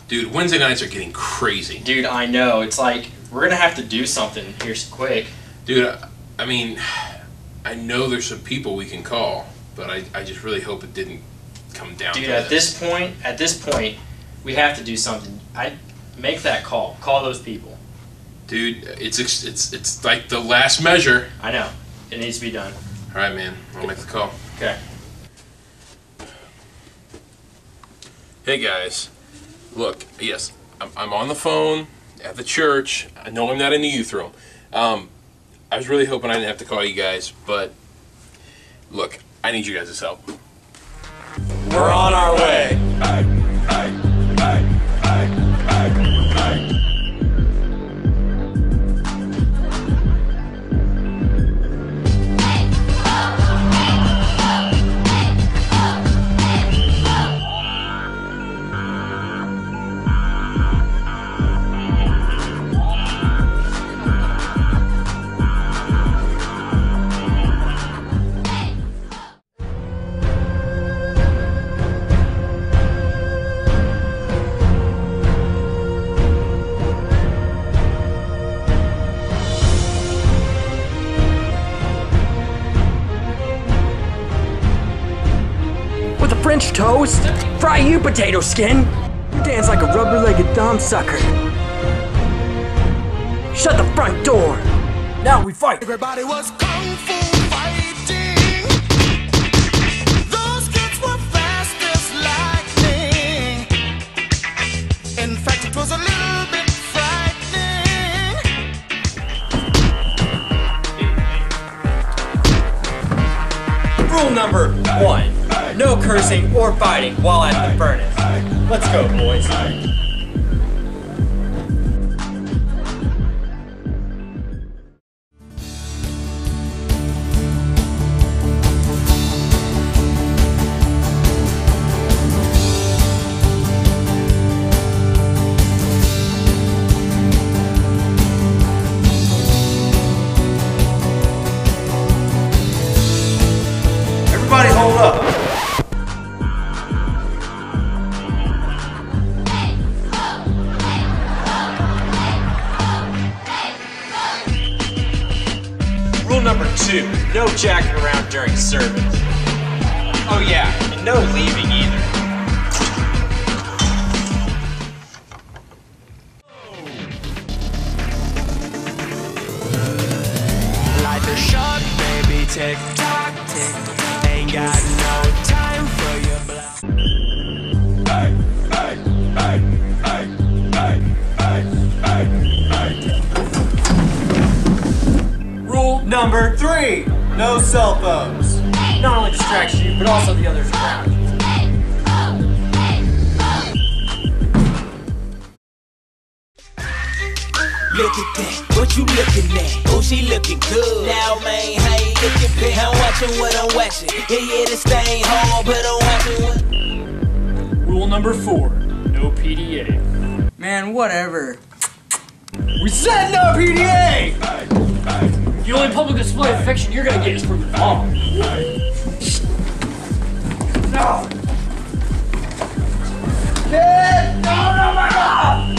Dude, Wednesday nights are getting crazy. Dude, I know. It's like, we're going to have to do something here quick. Dude, I mean, I know there's some people we can call, but I just really hope it didn't come down to this. Dude, at this point, we have to do something. Make that call. Call those people. Dude, it's like the last measure. I know. It needs to be done. All right, man. I'll make the call. Okay. Hey, guys. Look, yes, I'm on the phone at the church. I know I'm not in the youth room. I was really hoping I didn't have to call you guys, but look, I need you guys' help. We're on our way. French toast? Fry you, potato skin! You dance like a rubber-legged thumb sucker. Shut the front door! Now we fight! Everybody was kung fu fighting. Those kids were fast as lightning. In fact, it was a little bit frightening. Rule number 1. No cursing or fighting while at the furnace. Let's go, boys. Everybody hold up. Rule number 2, no jacking around during service. Oh yeah, and no leaving either. Life is short, baby, tick tock, tick. Ain't got no time for your bluff. Rule number 3, no cell phones. Not only distracts you, but also the others around you. Look at that, what you looking at? Oh, she looking good. Now, man, how you looking, bitch? I'm watching what I'm watching. Yeah, this thing hard, but I'm watching what... Rule number 4, no PDA. Man, whatever. We said no PDA! The only public display of affection you're gonna get is from your mom. No! Kid! No, my God!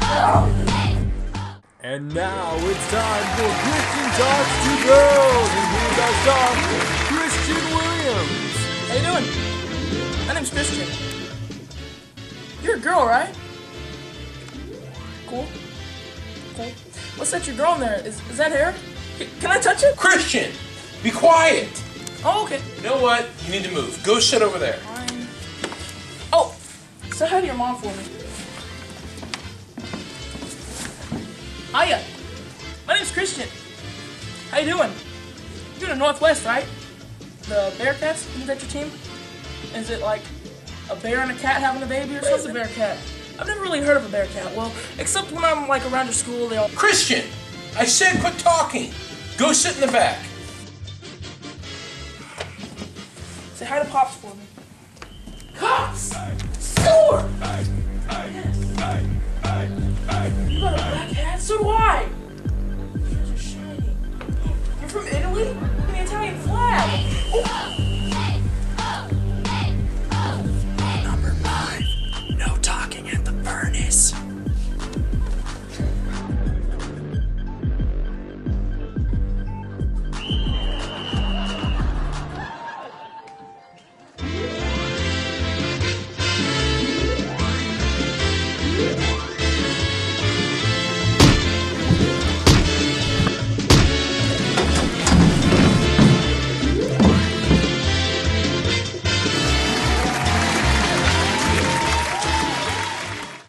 No! And now it's time for Christian Talks to Girls, and here's our star, Christian Williams. How you doing? My name's Christian. You're a girl, right? Cool. Cool. What's that you're growing there? Is that hair? Can I touch it? Christian, be quiet. Oh, okay. You know what? You need to move. Go sit over there. Fine. Oh, say hi to your mom for me. Hiya. My name's Christian. How you doing? You're in the Northwest, right? The Bearcats? Isn't that your team? Is it like a bear and a cat having a baby or something? What's a bearcat? I've never really heard of a bearcat. Well, except when I'm like around your school, they all... Christian, I said quit talking. Go sit in the back. Say hi to Pops for me. Pops! Score!